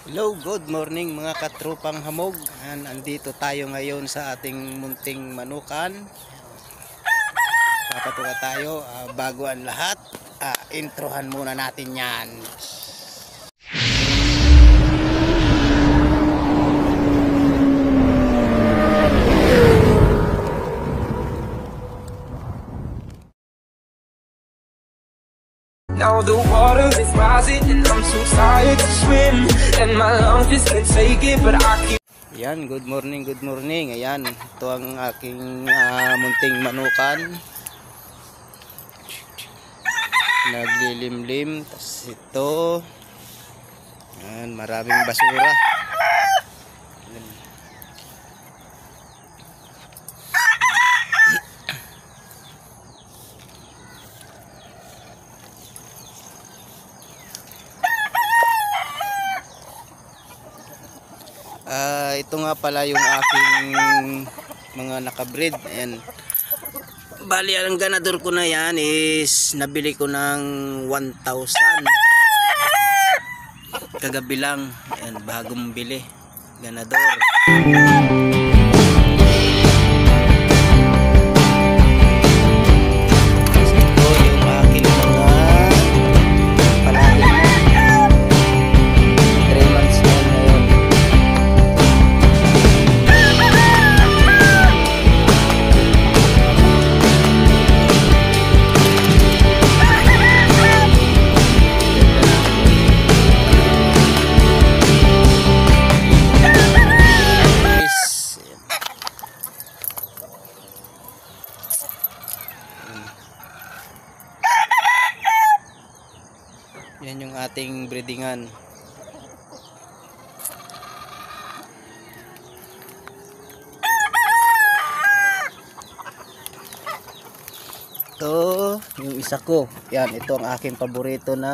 Hello, good morning mga katropang hamog. Andito tayo ngayon sa ating munting manukan. Papatuka tayo. Bago ang lahat, introhan muna natin yan. Now the water is rising and I'm too tired to swim, and my lungs just can't take it, but I keep. Yan, good morning, good morning. Ayan, ito ang aking munting manukan. Naglilimlim. Tapos ito, yan, maraming basura. Ito nga pala yung aking mga nakabreed. Ayan. Bali, ang ganador ko na yan is nabili ko ng 1,000 kagabi lang. Ayan, bagong bili ganador. Yan yung ating breedingan. Ito yung isa ko. Yan, ito ang aking paborito na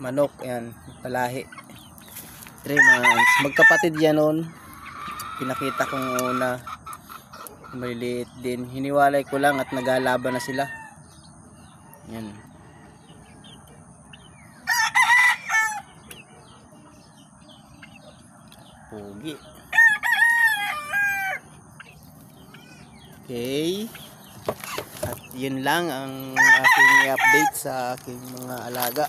manok. Yan, palahi. 3 months. Magkapatid yan noon. Pinakita kong una. Maliliit din. Hiniwalay ko lang at nagalaban na sila. Yan. Pogi. Okay. At yun lang ang aking update sa aking mga alaga.